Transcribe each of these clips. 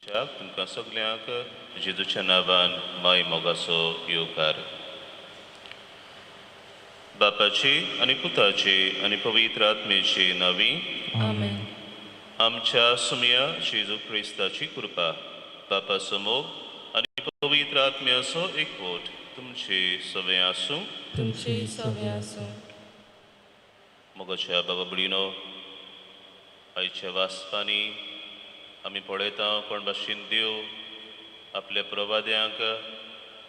तुमकां सगल्यांक जेजूच्या नांवान माय मोगाचो येवकार. बापाची आनी पुताची आनी पवित्र आत्मेची नांवी. आमेन. आमच्या सुमया जेजू क्रिस्ताची कृपा, बापाचो मोग आनी पवित्र आत्म्याचो एकवट तुमची सवय आसूं. तुमची सवय आसूं. मोगाच्या बाबा भयणीनो, आयच्या वाचपांनी आमी पळयता कोण भाशेन देव आपल्या प्रवाद्यांक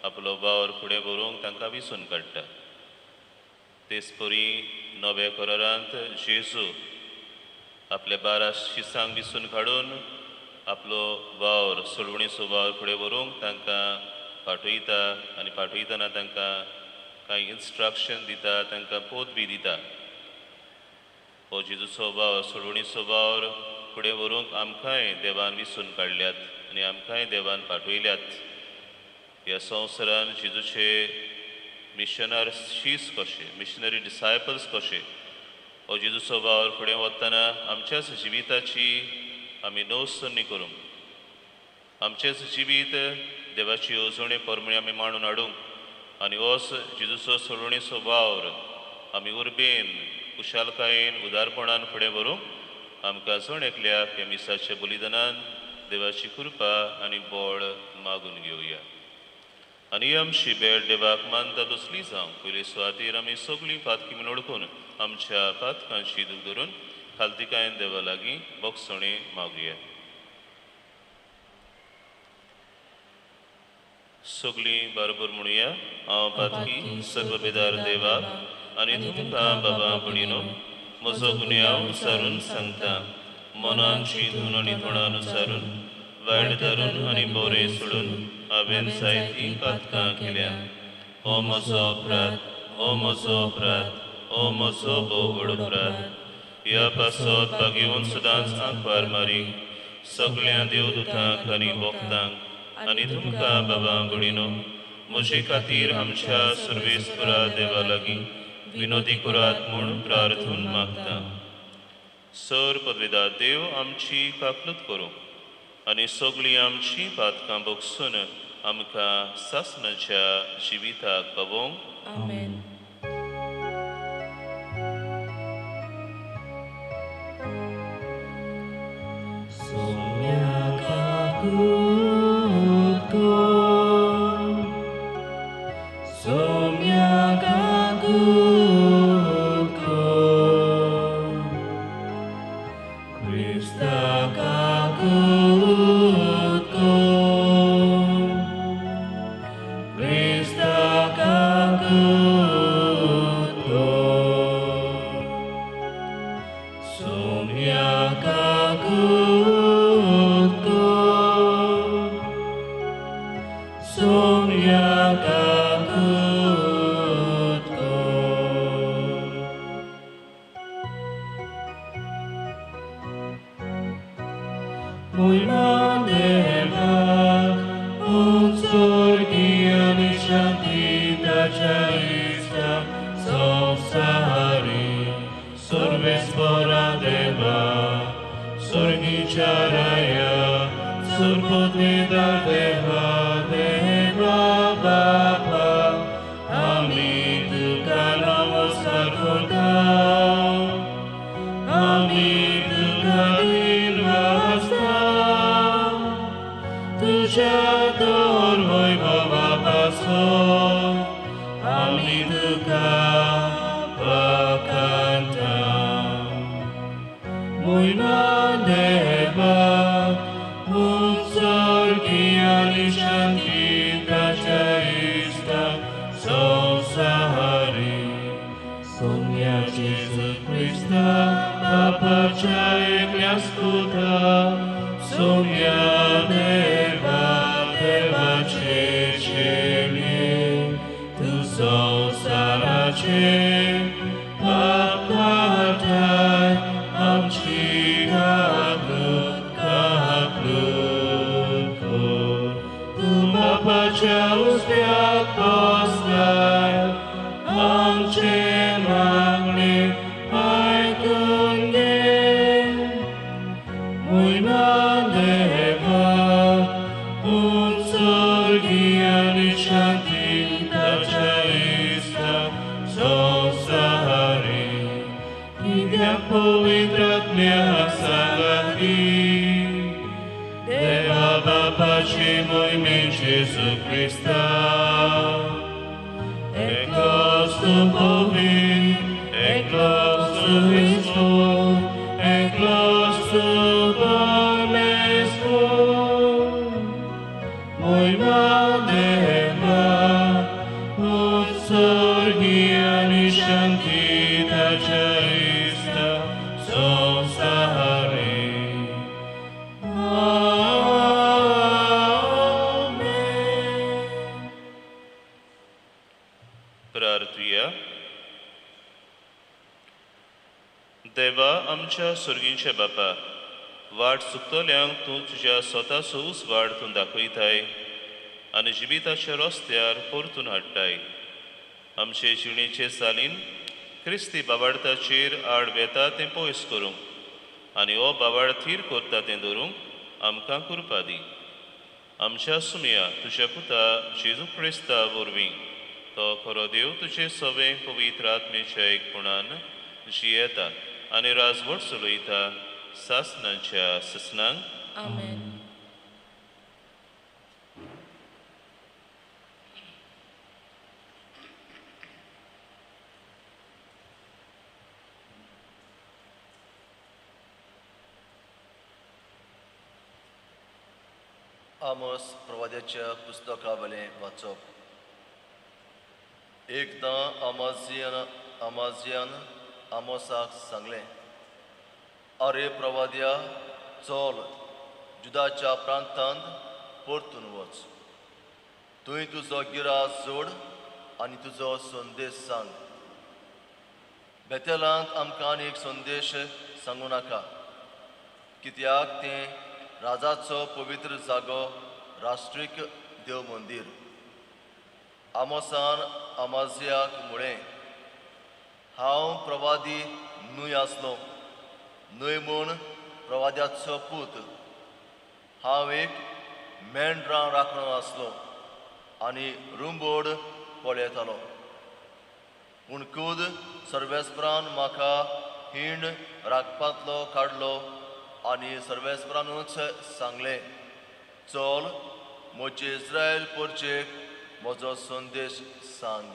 आपलो वावर फुडें व्हरूंक तांकां विसरून काडटा. तेच परी नव्या करारांत जेजू आपल्या 12 शिसांक विसरून काडून आपलो वावर सोडवणीचो वावर फुडें व्हरूंक तांकां पाठयता आनी पाठयतना तांकां कांय इन्स्ट्रक्शन दिता, तांकां पोत बी दिता. हो जेजूचो वावर सोडवणीचो वावर फुडें व्हरूंक आमकांय देवान विसरून काडल्यात आनी आमकांय देवान पाठयल्यात. ह्या संवसारान जेजूचे मिशनरीज कशे, मिशनरी डिसायपल्स कशे, हो जेजूचो वावर फुडें वतना आमच्याच जिविताची आमी नोंदणी करूंक, आमचेच जिवीत देवाची येवजणे परमणे आमी मांडून हाडूंक आनी होच जेजूचो सोडवणीचो वावर आमी उर्बेन कुशालकायेन उदारपणान फुडें व्हरूंक आमकां जण एकल्याक ह्या मिसाच्या बलिदानान देवाची कृपा आनी बळ मागून घेवया. आनी आमची भेट देवाक मानता दुसली जावं पयले सुवातेर आमी सगळीं पातकी म्हूण ओळखून आमच्या पातकांची दूख धरून खालतिकायेन देवा लागीं बोगसणे मागुया. सगळीं बरोबर म्हणुया. हांव पातकी सर्व बेदार देवाक आनी तुमकां बाबा भयणीनो म्हजो गुन्यांव विचारून सांगता. मनान चिंतून आनी तोंडान विचारून वायट धरून आनी बरें सोडून हांवें जायतीं पातकां केल्या. हो म्हजो अपराध, हो म्हजो अपराध, हो म्हजो भोव व्हड अपराध. ह्या पासत बागेवन सदांच आंकवार मारीक सगळ्या देवदूतांक आनी भक्तांक आनी तुमकां बाबा भयणीनो म्हजे खातीर आमच्या सर्वेस्परा देवा लागीं विनोदी करात म्हूण प्रार्थून मागता. सर पदवेदार देव आमची काकलूत करूं आनी सगळीं आमची पातकां बोगसून आमकां सासणाच्या जिविताक पावोवंक. आमेन. Mój ma deva शांती ताच्या इष्टा संसारी कित्याक पवित्र आत्म्या सांगती देवा बापाची मोहिमेची जेजू क्रिस्ता एकलोच तू पवित्र एकलोच तू इश्वर एकलोच तू परमेश्वर मोहिमा देवा उत्सर्गी आणि शांती ताच्या इष्टा संसारी प्रार्थूया. देवा आमच्या सुर्गींच्या बापा, वाट चुकतल्यांक तूं तुज्या स्वताचो उस वाडतून दाखयताय आनी जिविताच्या रस्त्यार परतून हाडटाय. आमचे जिणेचे चालीन क्रिस्ती बाबार्थाचेर आड वेता तें पयस करूंक आनी हो बाबाड थीर करता तें धरूंक आमकां कृपा दी. आमच्या सुमया तुज्या पुता जेजू क्रिस्ता वरवीं तो खरो देव तुजे सवे पवित्र आत्मेच्या एकपणान जियेता आनी राजवट चलयता सासनाच्या ससनांक. आमेन. आमोस प्रवाद्याच्या पुस्तका वेलें वाचप. एकदां आमाजियान आमोसाक सांगलें, आरे प्रवाद्या, चल जुदाच्या प्रांतांत परतून वच. थंय तुजो गिरास जोड आनी तुजो संदेश सांग. बेतेलांत आमकां आनीक संदेश सांगू नाका, कित्याक तें राजाचो पवित्र जागो, राष्ट्रीक देव मंदीर. आमोसान आमाजियाक म्हळें, हांव प्रवादी न्हय आसलो, न्हय म्हूण प्रवाद्याचो पूत. हांव एक मेंढरां राखणो आसलो आनी रुंबोड पळयतालो. पूण खूद सर्वेस्परान म्हाका हिंड राखपांतलो काडलो आनी सर्वेस्परानूच सांगलें, चल म्हजे इस्रायल पोरचेक म्हजो संदेश सांग.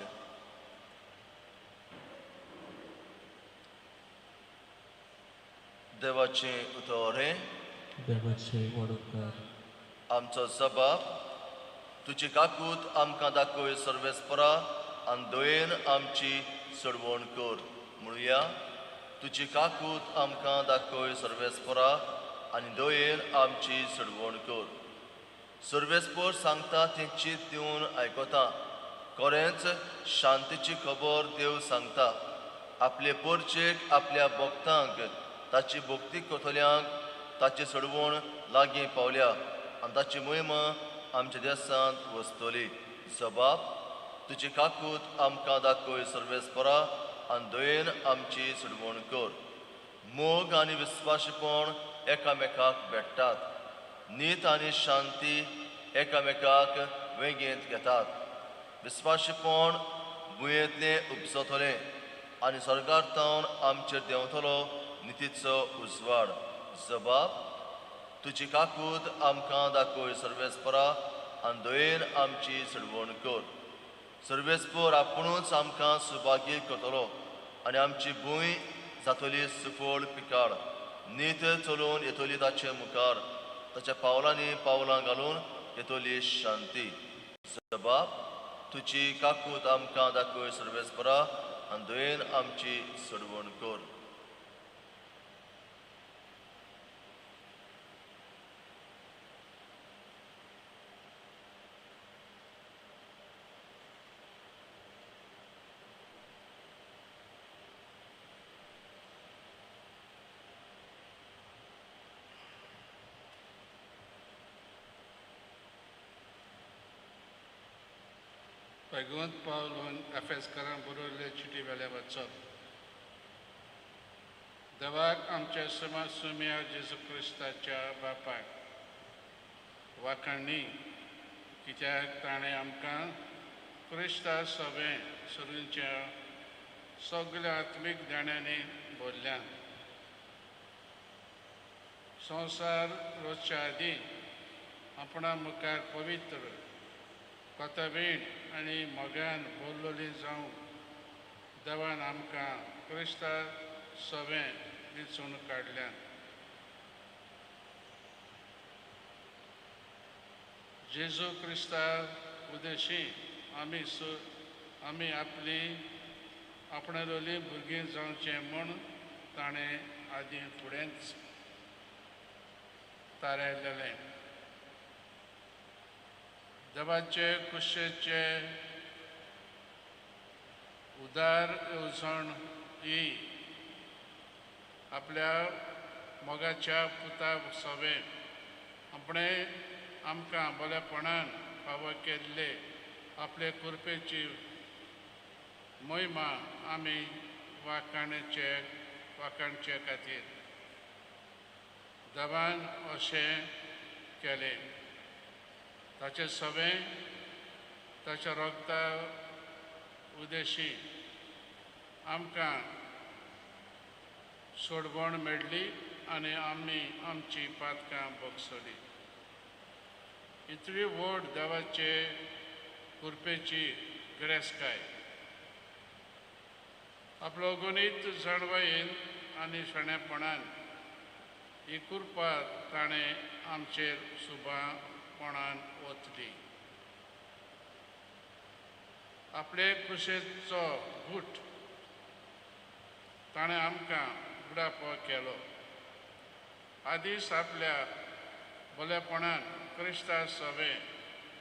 देवाचें उतर. देवाचे वडोवकार. आमचो जबाब, तुजी काकूत आमकां दाखय सर्वेस्परा आनी दयेन आमची सोडवण कर. म्हणुया, तुजी काकूत आमकां दाखय सर्वेस्परा आनी दयेन आमची सोडवण कर. सर्वेस्पर सांगता तें चीत दिवन आयकता. खरेंच शांतीची खबर देव सांगता. आपले परचेक आपल्या भक्तांक ताची भक्ती करतल्यांक ताची सोडवण लागीं पावल्या आनी ताची मोहिमा आमच्या देसांत वचतली. जबाब, तुजी काकूत आमकां दाखय सर्वेस्परा आनी दयेन आमची सोडवण कर. मोग आनी विस्वाशीपण एकामेकाक भेटतात. नीत आनी शांती एकामेकाक वेगीत घेतात. विस्वाशीपण भुंयेंतलें उपसतलें आनी स्वर्गार्थावन आमचेर देंवतलो नितीचो उजवाड. जबाब, तुजी काकूत आमकां दाखय सर्वेस्परा आनी दयेन आमची सोडवण कर. सर्वेस्पर आपुणूच आमकां सुभागी करतलो आनी आमची भूंय जातली सुफळ पिकाळ. नीत चलून येतली ताचे मुखार, ताच्या पावलांनी पावलां घालून येतली शांती. जबाब, तुजी काकूत आमकां दाखय सर्वेस्परा आनी दयेन आमची सोडवण कर. Pegund Paulun Efeskaran बरोवले चिटी वेले वचप. देवाक आमच्या समाज सुम्या जेजू क्रिस्ताच्या बापाक वाखाणणी, कित्याक ताणें आमकां क्रिस्ता सभे सरूंच्या सगळ्या आत्मीक जाण्यांनी बोलल्यान संसार रोजच्या आदी आपणा मुखार पवित्र कोतबीण आनी मोगान बोललोली जावं देवान आमकां क्रिस्ता सभे वेंचून काडल्यान जेजू क्रिस्ता उद्देशी आमी आपली आपणालोली भुरगीं जावचें म्हूण ताणें आदी फुडेंच थारायलेलें देवाचे कुशेचे उदार येवजण ही आपल्या मोगाच्या पुता सभे आपणे आमकां बरेपणान फावो केल्ले आपले कृपेची मोहिमा आमी वाखाणचे खातीर देवान अशें केलें ताचे सभे ताच्या रोगता उद्देशी आमकां सोडवण मेळ्ळी आनी आमी आमची पातकां भोगसली इतली व्हड देवाचे कृपेची गिरेस्तकाय आपलो गणीत जाणवायेन आनी शणेपणान ही कृपा ताणें आमचेर सुभापणान ओतली आपले कुशेचो गूट ताणें आमकां बुडापो केलो आदीस आपल्या भलेपणान क्रिस्ता सभे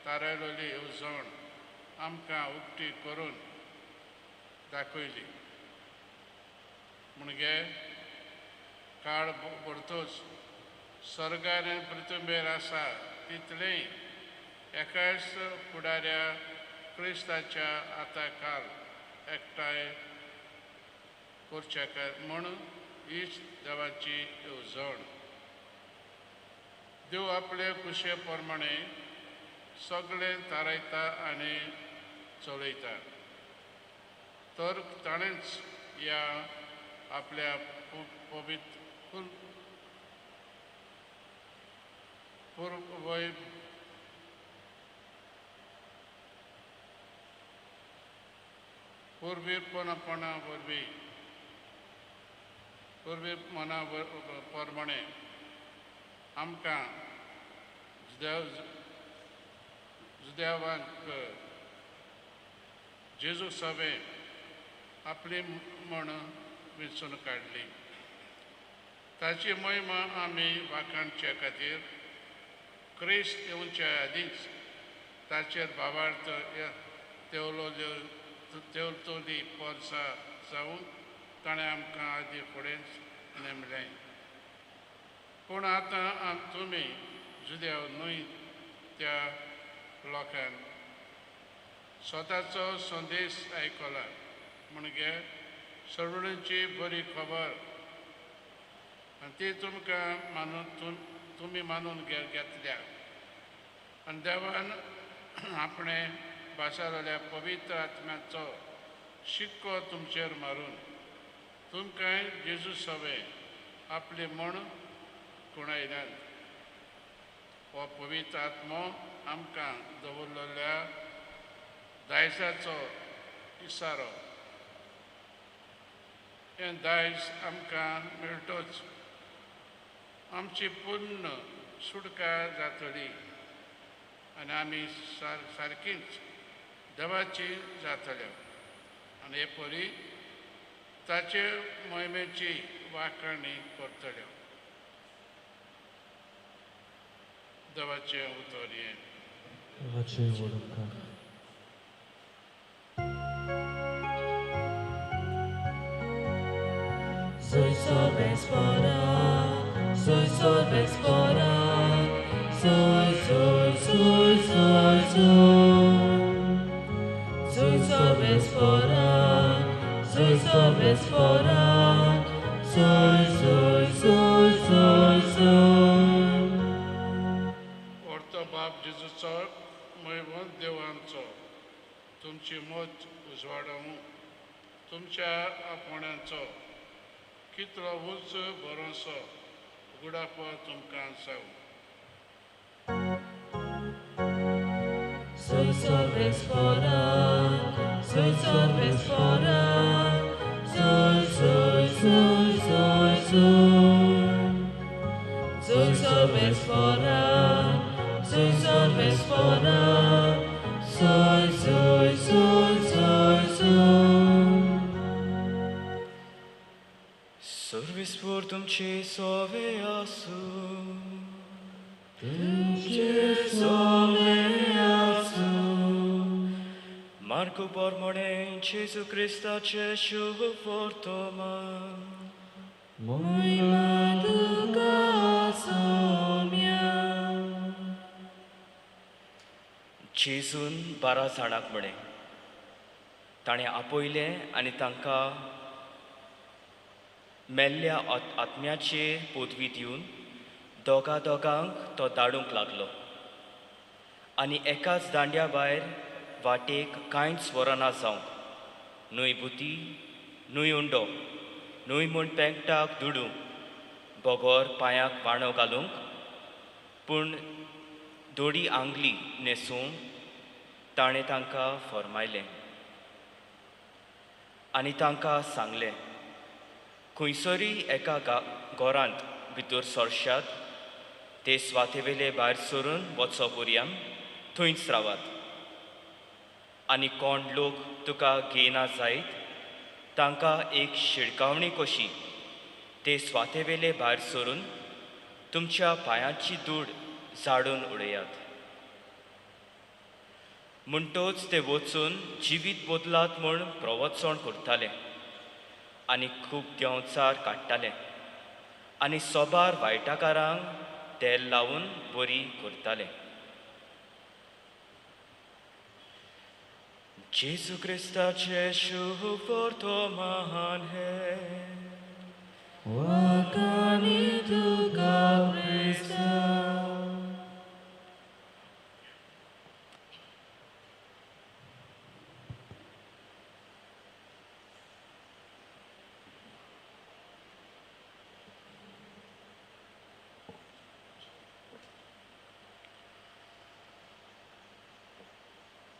थारायलोली येवजण आमकां उक्ती करून दाखयली म्हणजे काळ भरतोच स्वर्गान आनी पृथ्वीर आसा तितलेय एकाच फुडाऱ्या क्रिस्ताच्या हाताखाल एकठांय करचे म्हूण हीच देवाची येवजण देव आपले कुशे प्रमाणे सगळे थारायता आनी चलयता तर ताणेंच ह्या आपल्या पवित्र पूर्वीपणा वरवीं पूर्वीपणा प्रमाणे आमकां जुदेवांक जेजू सभे आपली म्हण वेंचून काडली ताची मोहिमा आमी वाखाणचे खातीर क्रिस्त येवच्या आदींच ताचेर भावार्थ तेवतोली पोरसा जावन ताणें आमकां आदी फुडेंच नेमलें पूण आतां तुमी जुदेव न्हय त्या लोकांक स्वताचो संदेश आयकला म्हणजे सडुणीची बरी खबर आनी ती तुमकां तुमी मानून घेतल्या आनी देवान आपणे भासारल्या पवित्र आत्म्याचो शिक्को तुमचेर मारून तुमकां जेजू सभे आपली म्हण कुणायल्यान हो पवित्र आत्मो आमकां दवरलेल्या दायजाचो इसारो हें दायज आमकां मेळटोच आमची पूर्ण सुटका जातली आनी आमी सारकींच देवाची जातल्यो आनी हे परी ताचे मोहिमेची वाखाणी करतल्यो देवाचें उतर हें देवाचे वडोवकार Soy sobres fora, soy sobres fora, soy. Soy sobres fora, soy. Orto बाप जेजूचो महिमोन देवांचो तुमची मोत उजवाडूंक तुमच्या आपोण्यांचो कितलो उंच बरोसो उगडापो तुमकां जावं. Soy solves fora, soy solves fora, soy, soy, soy, soy, soy. Soy solves fora, soy solves fora, soy, soy, soy, soy, soy. Servis por तुमचे सोवे आसू Marco Bormone, Gesù Cristace, शुभ वर्तमान. Mój ducha somia. जेजून 12 जाणांक म्हणे ताणें आपयलें आनी तांकां मेल्ल्या आत्म्याचेर पदवी दिवन दोगांक तो धाडूंक लागलो. आनी एकाच दांड्या भायर वाटेक कांयच वरना जावंक न्हय बुती न्हय उंडो न्हय म्हूण पेंगटाक दुडूंक बोगोर पांयांक वाणो घालूंक पूण दोडी आंगली न्हेसूंक ताणें तांकां फर्मायलें आनी तांकां सांगलें खंयसरूय एका घरांत भितर सरशात ते स्वातेवेले भायर सरून वचप पर्यां थंयच रावात. आनी कोण लोक तुका घेयना जायत तांकां एक शिडकावणी कशी ते स्वातेवेले भायर सरून तुमच्या पांयांची धूड झाडून उडयात. म्हणटोच ते वचून जिवीत बदलात म्हूण प्रवचन करताले आनी खूब देंवचार काडटाले आनी सोबार वायटाकारांक तेल लावन बरी करताले. जेजू क्रिस्ताचे शुभ वर्तमान हे Wakani ducha Christa.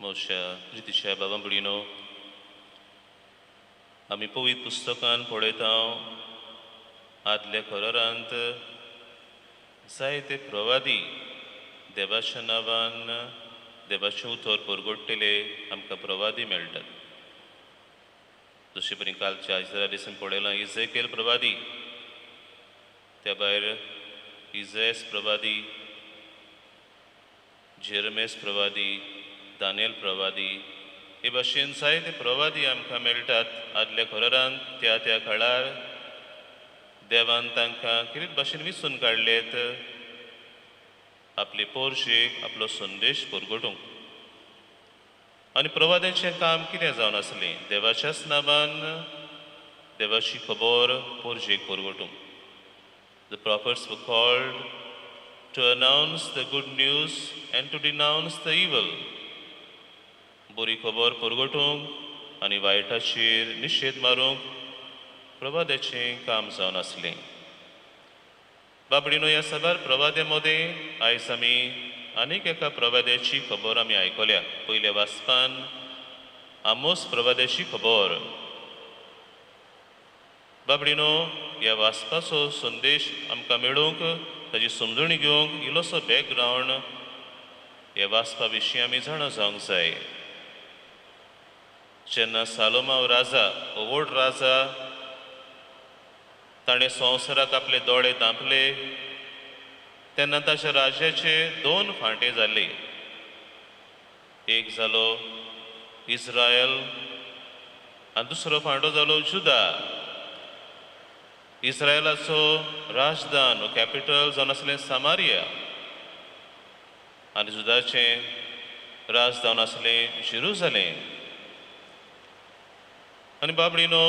मोशा रितीच्या बाबा बुडीनो आमी पवित्र पुस्तकान पळयता आदल्या खरोरांत जायते प्रवादी देवाच्या नांवान देवाचें उतर परगट्टेले आमकां प्रवादी मेळटात. जशे परी कालच्या आयजरा दिसान पळयलां इजेकेल प्रवादी, त्या भायर इजेस प्रवादी, जेरमेस प्रवादी, दानियल प्रवादी, हे भाशेन जायते प्रवादी आमकां मेळटात. आदल्या खरोरांत त्या त्या काळार देवान तांकां कितें भाशेन विसून काडलेत आपले पोरशेक आपलो संदेश परगटूंक. आनी प्रवाद्याचें काम कितें जावन आसलें? देवाच्याच नांवान देवाची खबर पोरशेक परगटूंक. The prophets were called to announce the good news and to denounce the evil. बरी खबर परगटूंक आनी वायटाचेर निशेध मारूंक प्रवाद्याचें काम जावन आसलें. बाबडीनो ह्या सबार प्रवाद्या मदें आयज आमी आनीक एका प्रवाद्याची खबर आमी आयकल्या. पयल्या वाचपान आमोस प्रवाद्याची खबर. बाबडीनो ह्या वाचपाचो संदेश आमकां मेळूंक ताची समजणी घेवंक इल्लोसो बॅकग्रावंड ह्या वाचपा विशीं आमी जाणा जावंक जाय. जेन्ना सालोमाव राजा हो व्हड राजा ताणें संवसाराक आपले दोळे धांपले तेन्ना ताच्या राज्याचे 2 फांटे जाले. एक जालो इस्रायल आनी दुसरो फांटो जालो जुदा. इस्रायलाचो राजधान कॅपिटल जावन आसलें सामारिया आनी जुदाचें राजधान आसलें जेरुसलेम. आनी बाबडीनो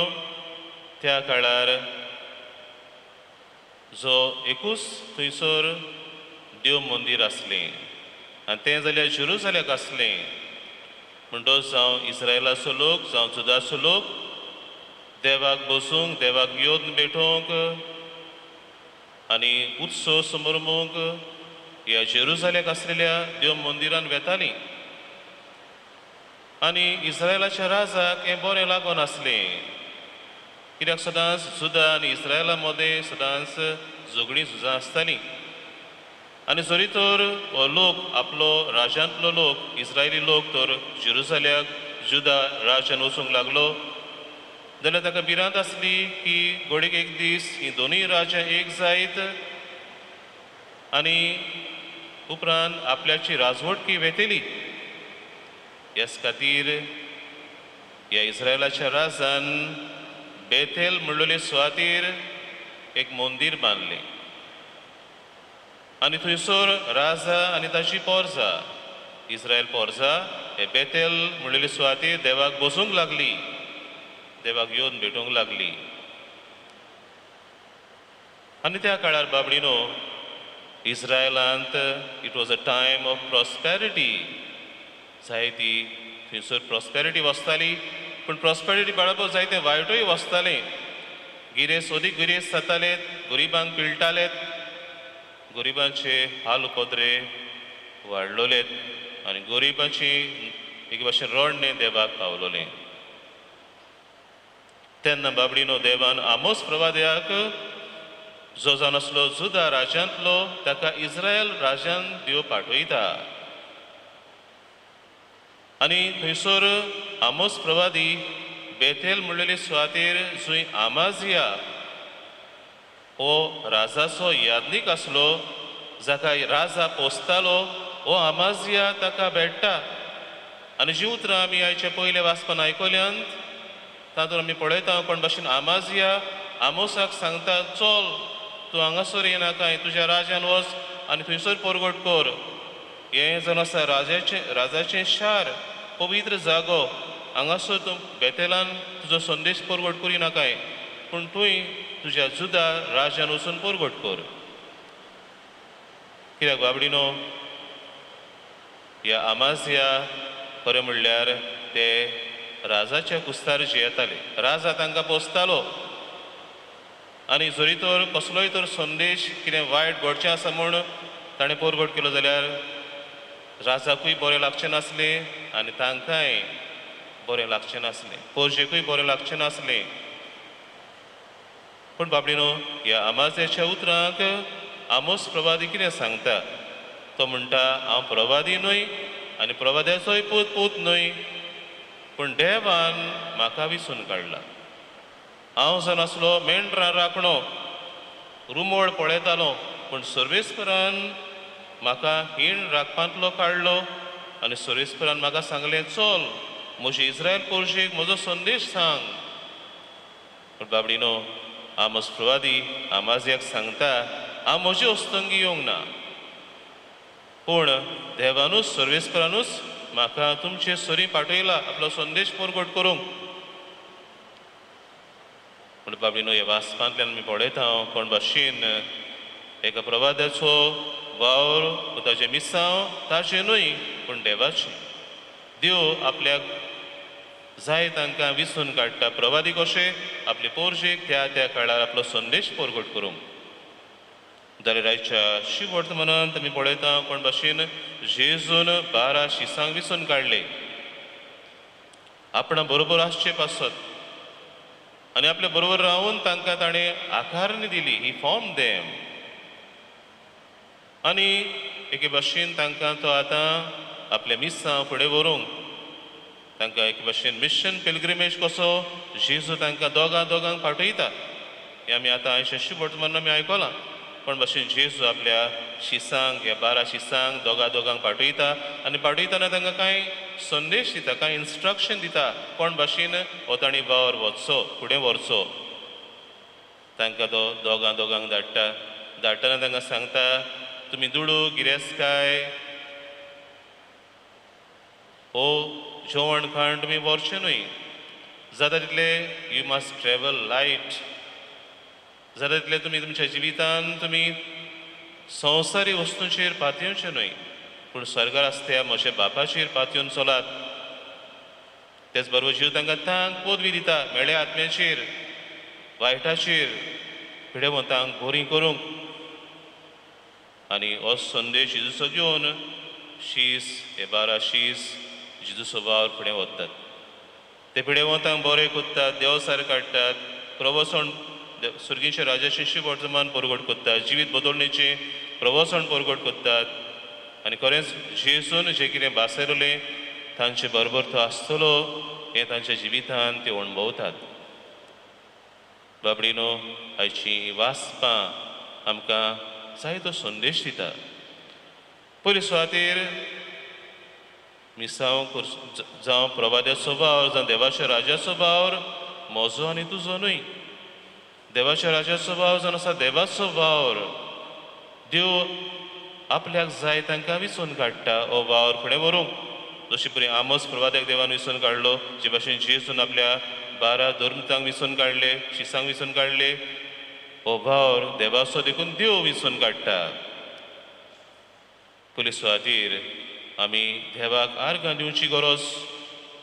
त्या काळार जो एकूच थंयसर देव मंदीर आसलें आनी तें जाल्यार जेरुसलेमाक आसलें. म्हणटच जावं इस्रायलाचो लोक जावं जुदाचो लोक देवाक बसूंक देवाक योद भेटोवंक आनी उत्सव समोरमूंक ह्या जेरुजालेक आसलेल्या देव मंदिरान वेतालीं आनी इस्रायलाच्या राजाक हें बरें लागोन आसलें कित्याक सदांच जुदा आनी इस्रायला मदें सदांच झगडीं झुजां आसतालीं आनी जरी तर हो लोक आपलो राज्यांतलो लोक इस्रायली लोक तर जेरुजाल्याक जुदा राज्यान वचूंक लागलो जाल्यार ताका भिरांत आसली की घडीक एक दीस हीं दोनूय राज्यां एक जायत आनी उपरांत आपल्याची राजवटकी वेतेली ह्याच खातीर ह्या इस्रायलाच्या राजान बेथेल म्हणलेले सुवातेर एक मंदीर बांदलें आनी थंयसर राजा आनी ताची पोरजा इस्रायल पोरजा हे बेथेल म्हणलेले सुवातेर देवाक बसूंक लागली देवाक येवन भेटोवंक लागली आनी त्या काळार बाबडीनो इस्रायलांत it was a time of prosperity जायती थंयसर प्रॉस्पेरिटी वचताली पूण प्रॉस्पेरिटी बाळगून जायते वायटूय वचतालें गिरेस अदीक गिरेस जाताले गरिबांक पिळटालेत गरिबांचे हाल उपद्रे वाडलोलेत आनी गरिबांची एक भाशेन रडणें देवाक पावलोलें तेन्ना बाबडीनो देवान आमोस प्रवाद्याक जो जावन आसलो जुदा राज्यांतलो ताका इस्रायल राज्यांत देव पाठयता आनी थंयसर आमोस प्रवादी बेथेल म्हणलेले सुवातेर जंय आमाजिया हो राजाचो यादनीक आसलो जाका राजा पोसतालो हो आमाजिया ताका भेट्टा आनी जीं उतरां आमी आयचे पयले वाचपान आयकल्यांत तातूंत आमी पळयता कोण भाशेन आमाजिया आमोसाक सांगता चल तूं हांगासर येनाका तुज्या राज्यान वच आनी थंयसर परगट कर हें जावन आसा राजाचें शार पवित्र जागो हांगासर तूं बेथेलान तुजो संदेश परगट करी नाकाय पूण तुवें तुज्या जुदा राज्यान वचून परगट कर कित्याक बाबडीनो ह्या आमाजिया खरें म्हणल्यार ते राजाच्या कुस्तार जियेताले राजा तांकां पोसतालो आनी जरी तर कसलोय तर संदेश कितें वायट घडचें आसा म्हूण ताणें परगट केलो जाल्यार राजाकूय बरें लागचें नासलें आनी तांकांय बरें लागचें नासलें पोरजेकूय बरें लागचें नासलें पूण बाबडीनो ह्या आमाजियाच्या उतरांक आमोस प्रवादी कितें सांगता तो म्हणटा हांव प्रवादी न्हय आनी प्रवाद्याचोय पूत न्हय पूण देवान म्हाका विसून काडला हांव जावन आसलो मेंढरां राखणो रुमोळ पळयतालो पूण सर्वेस्परान म्हाका हीण राखपांतलो काडलो आनी सर्वेस्परान म्हाका सांगलें चल म्हजी इस्रायल पोरशेक म्हजो संदेश सांग पूण बाबडीनो आमोस प्रवादी आमाजियाक सांगता हांव म्हजी ओस्तंगी येवंक ना पूण देवानूच सर्वेस्परानूच म्हाका तुमचे सरी पाठयला आपलो संदेश परगट करूंक पूण बाबडीनो ह्या वाचपांतल्यान आमी पळयता कोण भाशेन एका प्रवाद्याचो वावर ताचें मिसांव ताचें न्हय पूण देवाचें देव आपल्याक जाय तांकां विसून काडटा प्रवादी कशें आपले पोरजेक त्या काळार आपलो संदेश परगट करूंक जाल्यार आयच्या शिव वर्तमानांत आमी पळयता कोण भाशेन जेजून 12 शिसांक विसून काडले आपणा बरोबर आसचे पासत आनी आपल्या बरोबर रावन तांकां ताणें आकारणी दिली ही फॉर्म देम आनी एके भाशेन तांकां तो आतां आपल्या मिसां फुडें व्हरूंक तांकां एके भाशेन मिशन पिलग्रिमेज कसो जेजू तांकां दोगांक पाठयता हें आमी आतां आयच्या शिव वर्तमानांत आमी आयकलां कोण भाशेन जेजू आपल्या शिसांक ह्या 12 शिसांक दोगांक पाठयता आनी पाठयतना तांकां कांय संदेश दिता कांय इन्स्ट्रक्शन दिता कोण भाशेन हो तांणी वावर वचचो फुडें व्हरचो तांकां तो दोगांक धाडटना तांकां सांगता तुमी दुडू गिरेस्तकाय हो जेवण खाण तुमी व्हरचें न्हय जाता तितलें यू मस्ट ट्रॅवल लायट जाता तितलें तुमी तुमच्या जिवितान तुमी संवसारी वस्तूंचेर पातयेवचें न्हय पूण स्वर्गार आसत्या म्हज्या बापाचेर पातयेवन चलात तेच बरोबर जीव तांकां तांक पदवी दिता मेळे आत्म्याचेर वायटाचेर पिडेवंतांक बरी करूंक. आनी हो संदेश जेजूचो घेवन शीस हे 12 शीस जेजूचो वावर फुडें वतात. ते पिडेवंतांक बरें कोत्तात, देवसार काडटात, प्रवसण सुर्गीच्या राजाचें शुभ वर्तमान परगट कोत्तात, जिवीत बदलणेचें प्रवसण परगट कोत्तात. आनी खरेंच जेजून जें कितें भासयलें तांचे बरोबर तो आसतलो हें तांच्या जिवितांत ते अणभवतात. बाबडीनो आयचीं वाचपां आमकां जायतो संदेश दिता. पयले सुवातेर मिसांव जावं प्रभाद्याचो वावर जावं देवाच्या राजाचो वावर म्हजो आनी तुजो न्हय. देवाच्या राजाचो वावर जावन आसा देवाचो वावर. देव आपल्याक जाय तांकां विचून काडटा हो वावर फुडें व्हरूंक. जशे परी आमोस प्रभाद्याक देवान विचून काडलो, जे भाशेन जेजून आपल्या 12 धर्मतांक विचून काडले, शिसांक विचून काडले, हो वावर देवाचो देखून देव विचून काडटा. पयले सुवातेर आमी देवाक आर्गां दिवची गरज,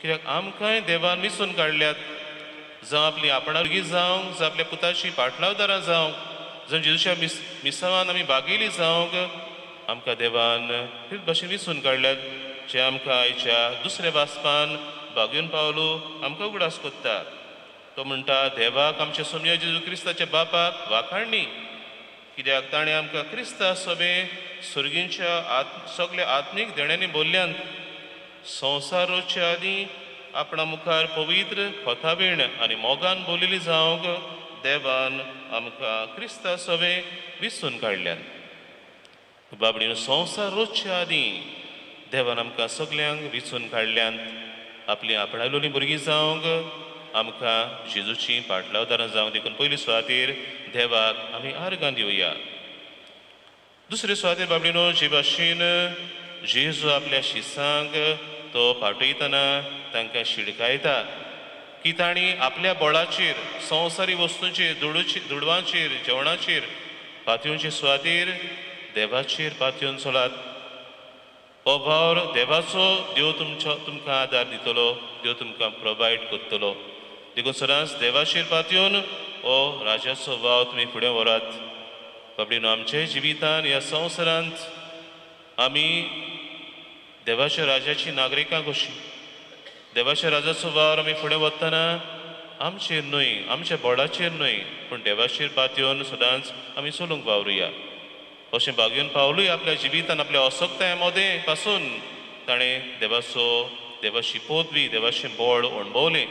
कित्याक आमकांय देवान विचून काडल्यात. जावं आपली आपणा भुरगीं जावंक, जावं आपल्या पुताची पाटलावदारां जावंक, जावं जेजूच्या मिसावान आमी भागिली जावंक, आमकां देवान तेच भाशेन विचून काडल्यात, जे आमकां आयच्या दुसऱ्या वाचपान भाग्यून पावलो आमकां उगडास कोत्ता. तो म्हणटा देवाक आमच्या सोमया जेजू क्रिस्ताच्या बापाक वाखाणणी, कित्याक ताणें आमकां क्रिस्ता सोबे सुर्गींच्या सगळ्या आत्मीक देण्यांनी बोल्ल्यान संवसार रोवच्या आदीं आपणा मुखार पवित्र खोथाबीण आनी मोगान बोलिल्ली जावंक देवान आमकां क्रिस्ता सोबे विचून काडल्यान. बाबडीन संवसार रोवच्या आदीं देवान आमकां सगल्यांक विचून काडल्यान आपली आपणालोली भुरगीं जावंक आमकां जेजूची पाटलावदारां जावंक देखून पयली सुवातेर देवाक आमी आर्गां दिवया. दुसरे सुवातेर बाबडीनो जे भाशेन जेजू आपल्या शिसांक तो पाटयतना तांकां शिडकायता की तांणी आपल्या बळाचेर संवसारी वस्तूंचेर दुडवांचेर जेवणाचेर पातयेवचे सुवातेर देवाचेर पातयेवन चलात. हो वावर देवाचो देव तुमकां आदार दितलो, देव तुमकां प्रोवायड करतलो. देखून सदांच देवाचेर पातयेवन हो राजाचो वावर तुमी फुडें व्हरात. बाबडीनो आमच्या जिवितांत ह्या संवसारांत आमी देवाच्या राजाची नागरिकां कशीं, देवाच्या राजाचो वावर आमी फुडें वतना आमचेर न्हय, आमच्या बळाचेर न्हय, पूण देवाचेर पातयेवन सदांच आमी चलूंक वावरुया. अशें भाग्यून पावलूय आपल्या जिवितांत आपल्या असोक्ताय मोदें पासून ताणें देवाची पदवी, देवाचें बळ अणभवलें.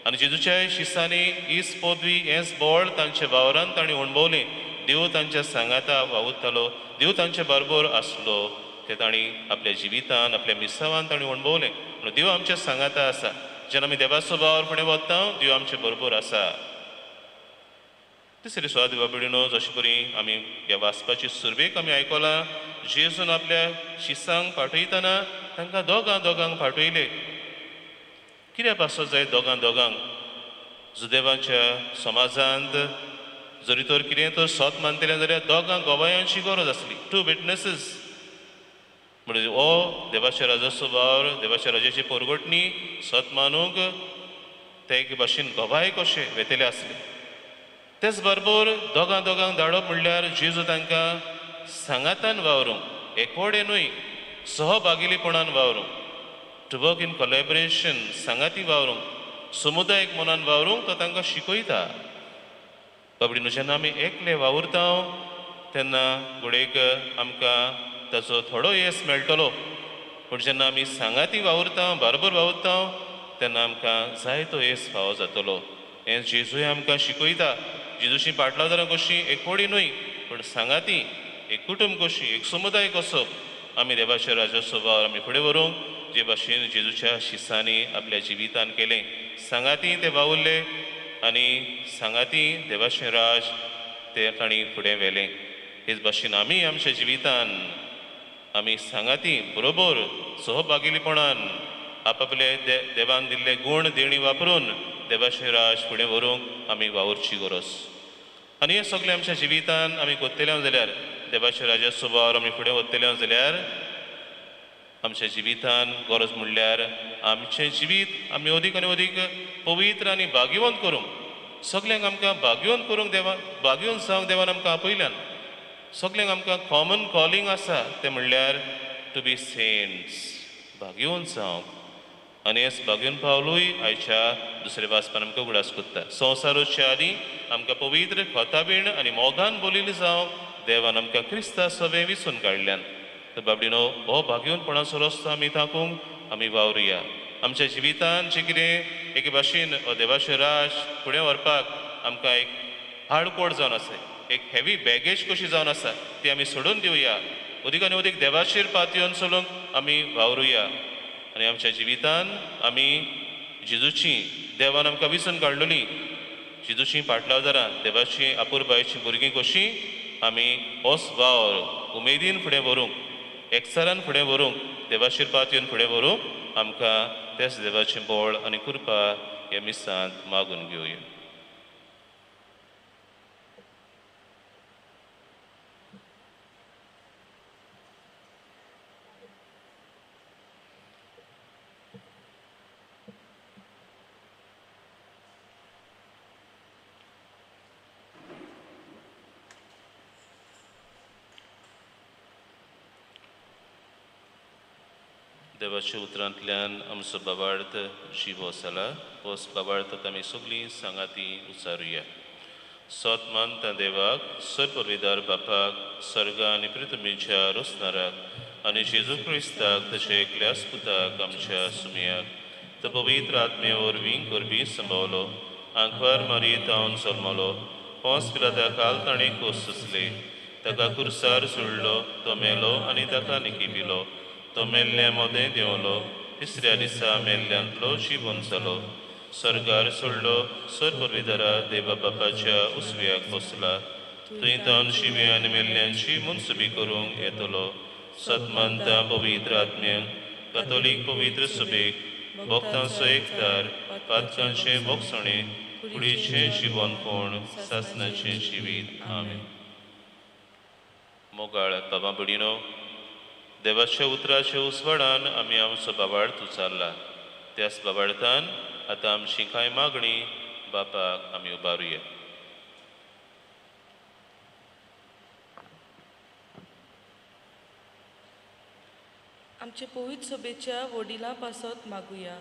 आनी जेजूच्या शिसांनी हीच पदवी, हेंच बळ तांच्या वावरांत ताणें अणभवलें. देव तांच्या सांगाता वावुरतालो, देव तांच्या बरोबर आसलो, तें तांणी आपल्या जिवितांत आपल्या मिसावान तांणी अणभवलें. म्हणून देव आमच्या सांगाता आसा. जेन्ना आमी देवाचो वावर फुडें वता देव आमचे बरोबर आसा. तिसरी सुवात बाबडीनो जशे परी आमी ह्या वाचपाची सुरवेक आमी आयकलां, जेजून आपल्या शिसांक पाठयतना तांकां दोगांक पाठयले. कित्याक पासत जाय दोगांक? जुदेवांच्या समाजांत जरी तर कितें तर सोत मानतलें जाल्यार दोगां गोबायांची गरज आसली, 2 विटनेसीस. म्हणजे हो देवाच्या राजाचो वावर, देवाच्या राजाची परगटणी सोत मानूंक ते एक भाशेन गोबाय कशे वेतले आसले. तेच बरोबर दोगांक धाडप म्हणल्यार जेजू तांकां सांगातान वावरूंक, एकवडे न्हय, सहभागिलीपणान वावरूंक, टू वर्क इन कोलॅबरेशन, सांगाती वावरूंक, समुदायीक मनान वावरूंक तो तांकां शिकयता. बाबडीनो जेन्ना आमी एकले वावुरता तेन्ना घोडेक आमकां ताचो थोडो येस मेळटलो, पूण जेन्ना आमी सांगाती वावुरता, बरोबर वावुरता तेन्ना आमकां जायतो येस फावो जातलो. हें जेजूय आमकां शिकयता. जेजूची पाटलावदारां कशीं एकवडी न्हय, पूण सांगाती, एक कुटुंब कशी, एक समुदाय कसो आमी देवाच्या राजाचो वावर आमी फुडें व्हरूंक, जे भाशेन जेजूच्या शिसांनी आपल्या जिवितांत केलें. सांगाती ते वावुरले आनी सांगाती देवाचें राज ते तांणी फुडें व्हेलें. हेच भाशेन आमी आमच्या जिवितांत आमी सांगाती बरोबर सहभागिलीपणान आपआपले देवान दिल्ले गूण देणी वापरून देवाचें राज फुडें व्हरूंक आमी वावरची गरज. आनी हें सगळें आमच्या जिवितांत आमी कोत्तले जाल्यार, देवाच्या राजाचो वावर आमी फुडें व्हरतले जाल्यार आमच्या जिवितान गरज म्हणल्यार आमचें जिवीत आमी अदीक आनी अदीक पवित्र आनी भाग्यवंत करूंक सगल्यांक आमकां भाग्यवंत करूंक भाग्यवंत जावंक देवान आमकां आपयल्यान सगल्यांक आमकां कॉमन कॉलिंग आसा तें म्हणल्यार टू बी सेंट्स भाग्यवंत जावंक आनी हें भाग्यवंत पावलूय आयच्या दुसऱ्या वाचपान आमकां उगडास कोत्ता संवसार वचच्या आदीं आमकां पवित्र खोताबीण आनी मोगान बोलिल्ली जावंक देवान आमकां क्रिस्ता सवें विसून काडल्यान तर बाबडीनो हो भाग्यवंतपणाचो रस्तो आमी ताकूंक आमी वावरुया आमच्या जिवितान जें कितें एके भाशेन हो देवाचें राज फुडें व्हरपाक आमकां एक हाडकोड जावन आसा एक हेवी बॅगेज कशी जावन आसा ती आमी सोडून दिवया अदीक आनी अदीक देवाचेर पातयेवन चलूंक आमी वावरुया आनी आमच्या जिवितान आमी जेजूची देवान आमकां विसून काडलेली जेजूची पाटलावदारां देवाची आपुरबायेची भुरगीं कशीं आमी होच वावर उमेदीन फुडें व्हरूंक एकचारान फुडें व्हरूंक देवाचेर पातयेवन फुडें व्हरूंक आमकां तेच देवाचें बळ आनी कृपा ह्या मिसांत मागून घेवया देवाच्या उतरांतल्यान आमचो बाबार्थ जीव आसला होच बाबार्थाक आमी सगळीं सांगाती उचारुया सोत मानता देवाक सर्वविदार बापाक स्वर्ग आनी पृथ्वीच्या रोसणाराक आनी जेजू क्रिस्ताक ताचे एकल्याच पुताक आमच्या सुमयाक तो पवित्र आत्मे वरवीं करबी संभवलो आंकवार मारी तावन जल्मलो पोंस पिलाता काल ताणें कोस सुचले ताका कुर्सार जुळलो तो मेलो आनी ताका निकिबिलो तो मेल्ल्या मोदें देंवलो तिसऱ्या दिसा मेल्ल्यांतलो जिवन जालो स्वर्गार सोडलो सर्वविदारा देवा बापाच्या उसव्याक बसला थंय तावन जिवे आनी मेल्ल्यांची मुनसुबी करूंक येतलो सतमानता पवित्र आत्म्याक कातोलीक पवित्र सभेक भक्तांचो एकतार पातकांचे भोगसणे कुडीचें जिवनपण सासणाचें जिवीत आमेन मोगाळ बाबा भडिनो देवाच्या उतराच्या उसवाडान आमी आमचो बाबार्थ उचारला त्याच बाबार्थान आतां आमची कांय मागणी बापाक आमी उबारुया आमचे पवित्र सभेच्या वडिलां पासत मागुया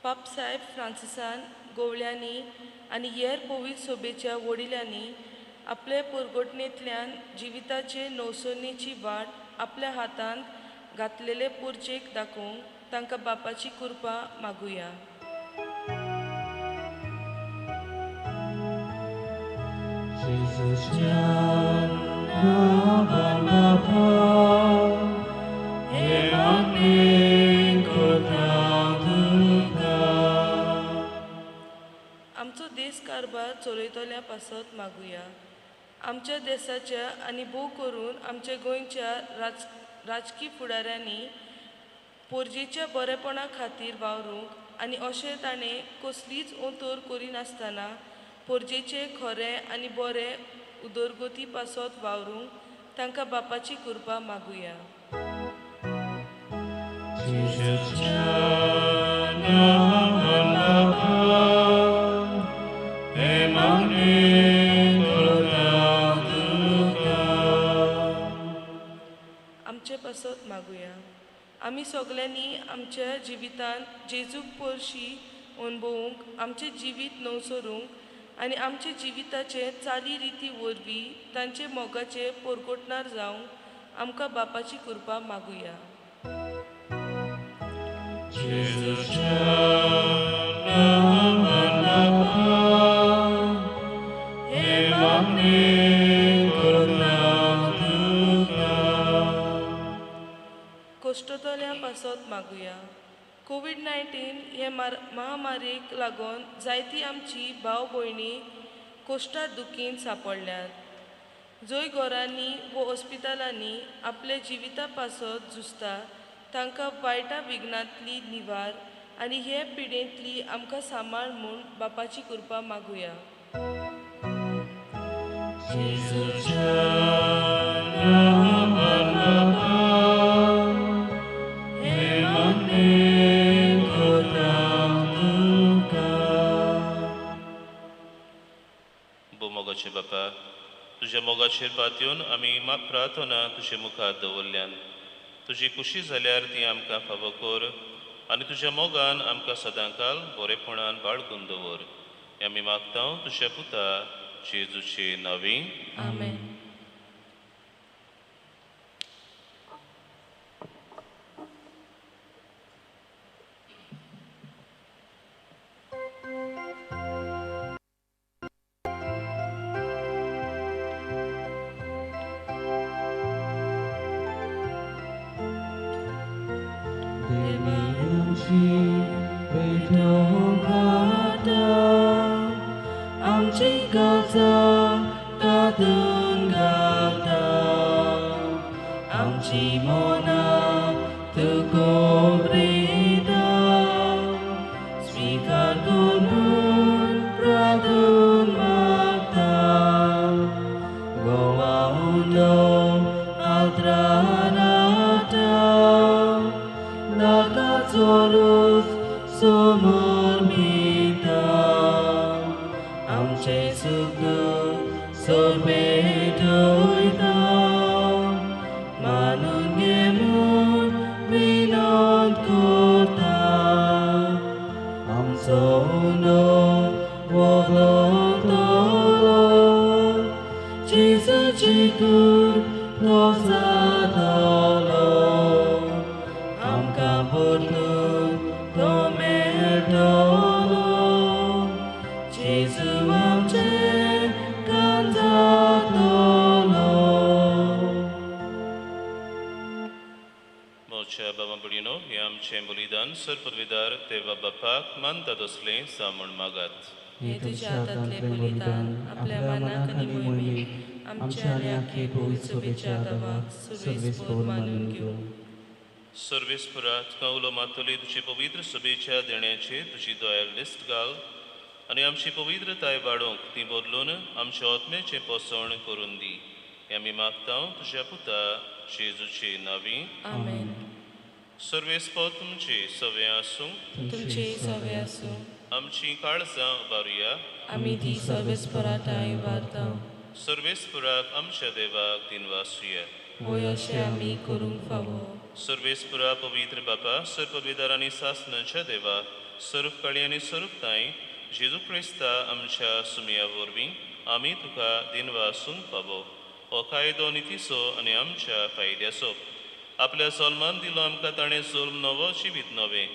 पाप साहेब फ्रांसिसान गोवळ्यांनी आनी हेर पवित्र सभेच्या वडिलांनी आपले पुरगोटणेंतल्यान जिविताचे नवसरणेची वाट आपल्या हातांत घातलेले पुर्चेक दाखोवंक तांकां बापाची कृपा मागुया आमचो देश कारभार चलयतल्या पासत मागुया आमच्या देशाच्या आनी भोव करून आमच्या गोंयच्या राजकीय फुडाऱ्यांनी पोरजेच्या बरेपणा खातीर वावरूंक आनी अशें ताणें कसलीच ओतोर करिनासतना पोरजेचे खरें आनी बरें उदरगती पासत वावरूंक तांकां बापाची कृपा मागुया आमचे पासत मागुया आमी सगल्यांनी आमच्या जिवितान जेजूक पोरशी अणभवूंक आमचें जिवीत नवसरूंक आनी आमचे जिविताचे चाली रिती वरवीं तांचे मोगाचे परगोटणार जावंक आमकां बापाची कृपा मागुया कोश्टतल्या पासत मागुया कोविड-19 हे महामारीक लागून जायती आमची भाव भयणी कोश्टार दुखीन सांपडल्यात जंय घरांनी व हॉस्पिटलांनी आपले जिविता पासत झुजता तांकां वायटा विघ्नांतली निवार आनी हे पिडेंतली आमकां सांबाळ म्हूण बापाची कृपा मागुया मोगाचे बापा, तुज्या मोगाचेर पातयेवन आमी प्रार्थना तुजे मुखार दवरल्यान तुजी खुशी जाल्यार ती आमकां फावो कर आनी तुज्या मोगान आमकां सदांकाल बरेपणान बाळगून दवर. हें आमी मागता तुज्या पुता जेजूचे नांवी. आमेन. आमची काजा कादून घालता, आमची मोना तुको ब्रिदा, स्वीकार करून प्रार्थून मागता. गोवा उलो आद्रानाटा, नाका चोरूस समोर भिता. आमचे सुख सोबेटोयता, मानून घे म्हूण विनोद करता. आमचो उलो वगळटलो, जेजूची कूड तो जातलो. आमकां परतून तो मेळटलो, जेजू आमचे कांजातलो. मोच्या बाबा बुडीनो हे आमचें बलिदान सर्पविदार देवा बापाक मानतात असलें सामण मागात. हे तुज्या हातांतले बलिदान आपल्या मनाक आनी मोहिमेक आमच्या आनी आख्खे पवित्र सभेच्या गांवाक सर्वेस्पर मानून घेवं. सर्वेस्परात कौलो मातोली तुजे पवित्र सभेच्या देण्याचे तुजी दोयाल लिस्ट घाल आनी आमची पवित्रताय वाडोवंक ती बदलून आमच्या आत्म्याचें पोसण करून दी. हें आमी मागता तुज्या पुता जेजूचे नांवी. आमेन. सर्वेस्पर तुमचे सवे आसूं, तुमचे सवे आसूं. आमची काळजां उबारुया. आमी ती सर्वेस्पराताय वारता. सर्वेस्पराक आमच्या देवाक दिनवासुया. होय अशें आमी करूंक फावो. सर्वेस्परा पवित्र बापा, सर्पविदार आनी सासणाच्या देवा, सर्वकाळी आनी सर्वताय जेजू क्रिस्ता आमच्या सुमया वरवीं आमी तुका दिनवासूंक पावो. हो कायदो नितीचो आनी आमच्या फायद्याचो. आपल्या सलमान दिलो आमकां ताणें सोल्म नवो जिवीत नवें.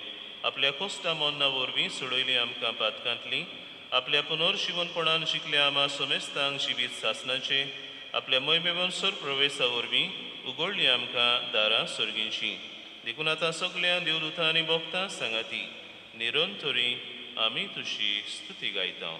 आपल्या कोस्ता मोन्ना वरवीं सोडयली आमकां पातकांतली. आपल्या पुनर्जीवनपणान शिकल्या आमा समेस्तांक जिवीत सासणाचें. आपल्या मोहिमेवन प्रवेशा वरवीं उगडली आमकां दारां सर्गींची. देखून आतां सगळ्या देवदूतां आनी भक्तां सांगाती निरंतरी आमी तुजी स्तुती गायता.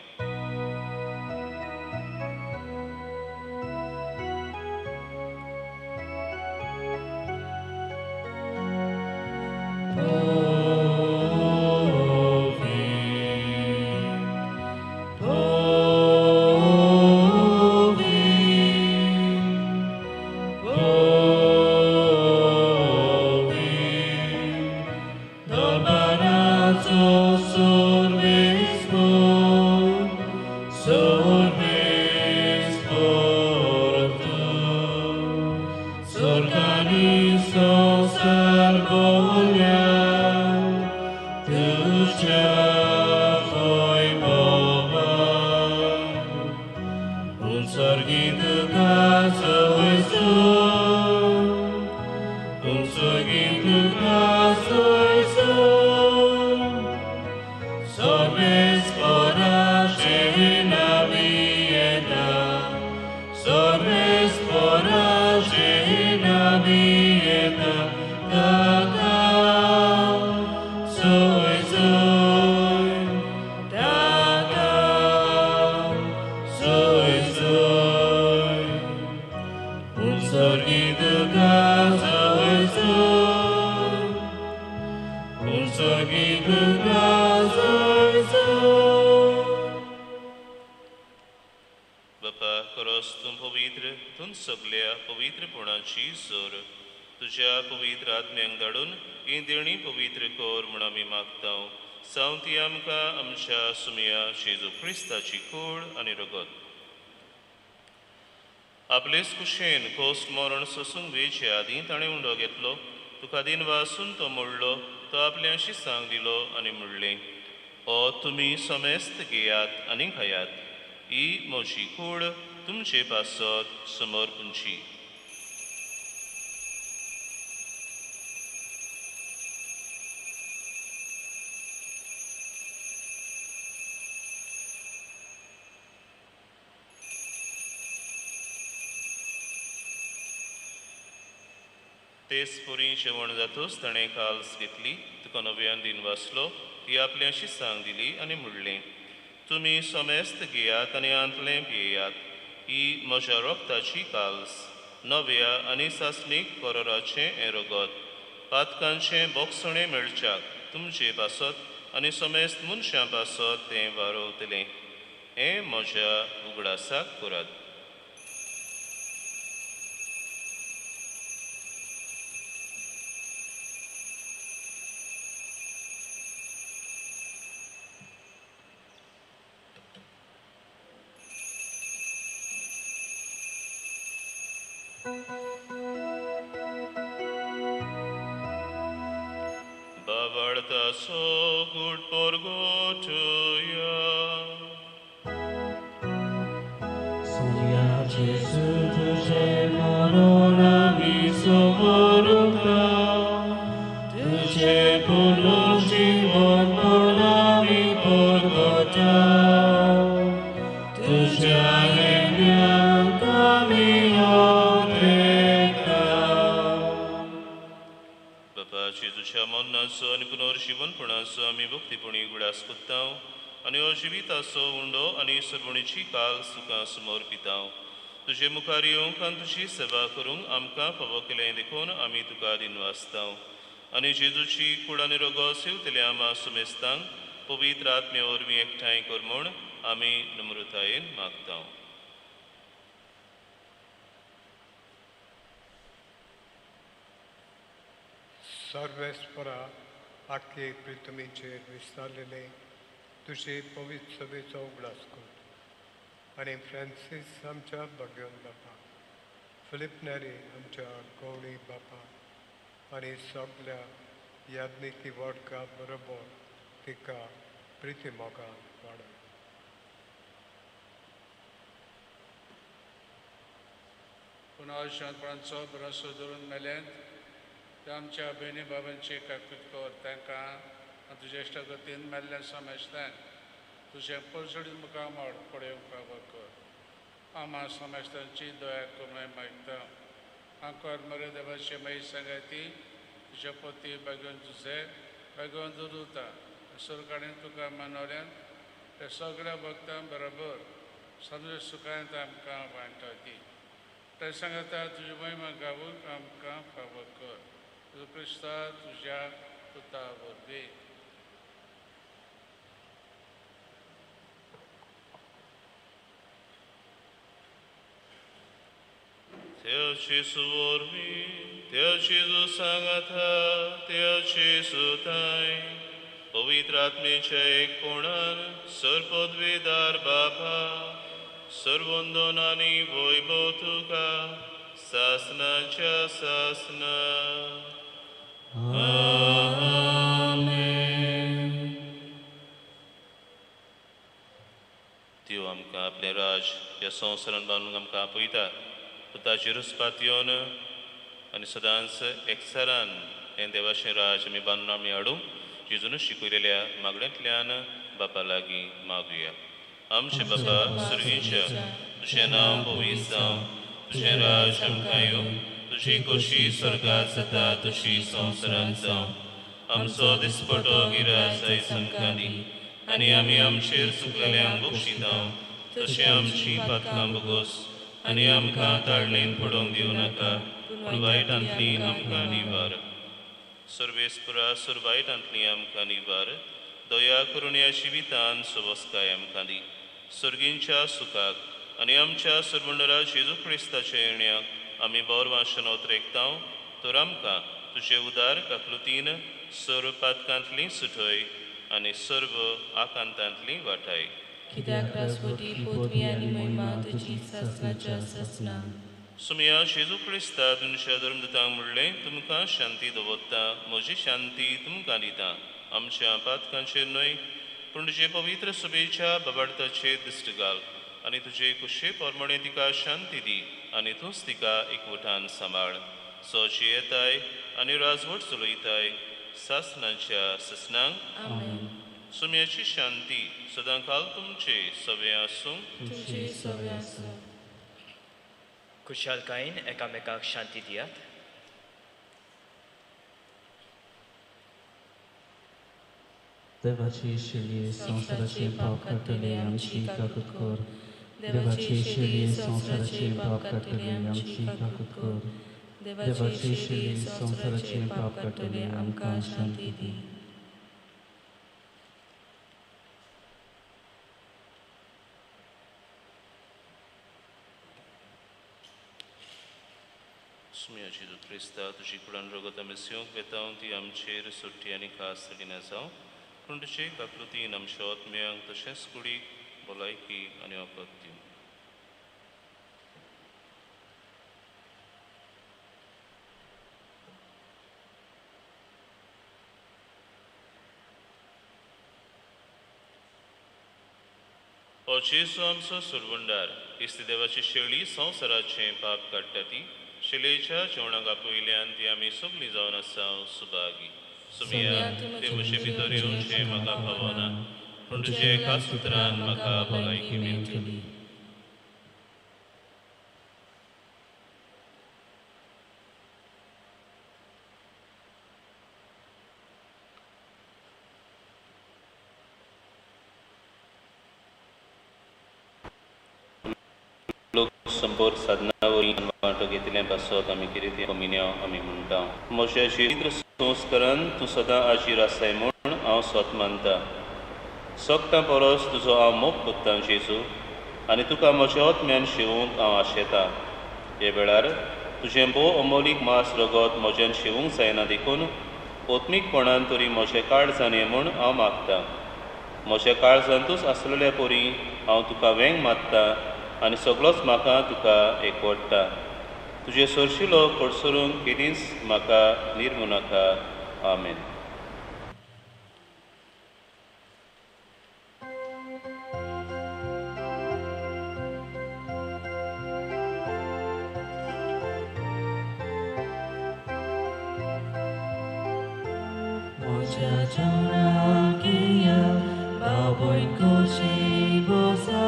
आपलेच कुशेन कोस्ट मरण सोसूंक वेचे आदीं ताणें उंडो घेतलो. तुका दिन वासून तो मोडलो. तो आपल्याशी सांग दिलो आनी म्हणलें, ओ तुमी समेस्त घेयात आनी खायात. ही म्हजी कूड तुमचे पासत समोर पुंची. तेच पुरी जेवण जातूच ताणें काल्स घेतली. तुका नव्यान दिन वाचलो. ती आपल्याशी सांग दिली आनी म्हणलें, तुमी समेस्त घेयात आनी आंतलें पियेयात. ही म्हज्या रोगताची काल्स, नव्या आनी सासणीक कोरोराचें हें रगत. पातकांचें बोगसणें मेळच्याक तुमचे पासत आनी समेस्त मनशां पासत तें वारोवतलें. हें म्हज्या उगडासाक करात. Bavarta so good porgotuja. Słowiacie sutusze moronami soboruka, Tycie ponosi od polami porgotał, Tycia chemiankami odrekał. बापाची तुझ्या मन्नाचो आनी पुनर्जीवनपणाचो आमी भक्तीपणी गुडास कोत्तांव आनी हो जिविताचो उंडो आनी सरवणीची काल सुखां समर्पितांव. तुजे मुखार येवंक आनी तुजी सेवा करूंक आमकां फावो केलें देखून आमी तुका दिन वाचतांव. आनी जेजूची कूड आनी रगत सेवतल्या आमा सुमेस्तांक पवित्र आत्मे वरवीं एकठांय कर म्हूण आमी नम्रतायेन मागतांव. सर्वेस्परा आख्खे प्रितमेचेर विस्तारलेले तुजे पवित्र सभेचो उगडास कर आनी फ्रांसीस आमच्या भगवन बापा, फिलिप नॅरी आमच्या गवळी बापा आनी सगळ्या याज्ञिकी वडका बरोबर तिका प्रिती मोगान वाडय. पुन्हा शांतपणाचो भरोसो धरून मेल्यात ते आमच्या बहिणी बाबांची काकूत कर. तांकां तुज्या इश्टगतीन मेल्ल्या समेस्तांक तुजें पलसडीत मुखार मोड पडयोंक फावो कर. आमा समेस्तांची दया करून मागता. आंकोर मरे देवाची माई सांगाती तुज्या पती भगवन तुझे भगवन दुरुता सुरकाणेन तुका मानवल्यान ते सगळ्या भक्तां बरोबर सगळे सुखांत आमकां वांटो दी. ते सांगता तुजी महिमा गावूंक आमकां फावो कर. क्रिस्ता तुज्या पुता वरवीं. Teo Jesu vorbi, Teo Jesu सांगता, Teo Jesu ताई, पवित्र आत्मेच्या एक कोणान सर्वपदवीदार बापा, सर्वोंदोनानी वैभव तुका, सासनाच्या सासना. त्यो आमकां आपलें राज ह्या संवसारान बांदूंक आमकां आपयता. पुताची रुसपात येवन आनी सदांच एकचारान हें देवाचें राज आमी बांदून आमी हाडूंक जेजून शिकयलेल्या मागण्यांतल्यान बापा लागीं मागुया. आमचे बापा सुर्गीच्या, तुजें नांव पवित्र जावं, तुजें राज आमकां येवं, तुजी खोशी स्वर्गांत जाता तशी संवसारांत जावं. आमचो दिसपटो गिरास आयज आमकां दी आनी आमी आमचेर चुकलेल्यांक बक्षितांव, तशें आमची पातकां बोगोस आनी आमकां ताळणेन पडोवंक दिवं नाका, पूण वायटांतली आमकां निवार. सर्वेस्परा वायटांतली आमकां निवार. दया करून ह्या जिवितान सुवस्काय आमकां दी. सर्गींच्या सुखाक आनी आमच्या सर्वंडरा जेजू क्रिस्ताच्या येण्याक आमी बोर वाशन ओतरेकतांव. तर आमकां तुजे उदार काकलुतीन सर्व पातकांतली सुटय आनी सर्व आकांतांतली वाटाय. कित्याक रासवटी पोतवी आनी महिमा तुजी ससनाच्या ससना. सुमया जेजू क्रिस्ता तुमच्या धर्मदतांक म्हणलें तुमकां शांती दवरता म्हजी शांती तुमकां दिता. आमच्या पातकांचेर न्हय पूण तुजे पवित्र सभेच्या बाबार्थाचेर दिश्ट घाल आनी तुजे कुशे पोरमणे तिका शांती दी आनी तूंच तिका एकवटान सांबाळ. सोची येताय आनी राजवट चलयताय सासनाच्या ससनांक. आमेन. सुमयाची शांती सदां काल तुमचे सवे आसूं. तुमचे सवे आसूं. खुशालकायेन एकामेकाक शांती दियात. देवाची शेळये संवसाराचे पाप काडटले आमची काकूट कर. देवाची शेळये संवसाराचे पाप काडटले आमची काकूट कर. देवाची शेळये संवसाराचे पाप काडटले आमकां शांती दी. सुमया जेजू क्रिस्ता तुजी कुळान रगत आमी सेवंक वेताव ती आमचेर सुट्टी आनी खास दिना जावं पूण तुजे काकलुतीन आमच्या आत्म्यांक तशेंच कुडीक भलायकी आनी वखद दिवं. हो जेजू आमचो सुरवंडार इस्ती देवाची शेळी संवसाराचें पाप काडटा ती शिलेच्या जेवणाक आपयल्यान ती आमी सगळीं जावन आसा सुभागी. सुमया ते म्हजे भितर येवचें म्हाका फावना पूण तुजे एका सुत्रान म्हाका भलायकी मेळटली. लोक संपर्क साधना वरवीं वांटो घेतले पासत आमी कितें कमिन्या आमी म्हणटा. म्हज्या पवित्र संस्कारान तूं सदां आजीर आसाय म्हूण हांव स्वत मानता. सोगतां परस तुजो हांव मोग कोत्तां जेजू आनी तुका म्हज्या आत्म्यान शिवूंक हांव आशेतां. हे वेळार तुजें भोव अमोलीक मास रगत म्हज्यान शिवूंक जायना देखून ओत्मीकपणान तरी म्हजें काळजान ये म्हूण हांव मागतां. म्हज्या काळजांतूच आसलेल्या परी हांव तुका वेंग मागतां आनी सगळोच म्हाका तुका एकवटता. तुजे सरशिलो कडसरूंक केदींच म्हाका निर्मू नाका. आमेन. Moja jona kia baboy kushi bosa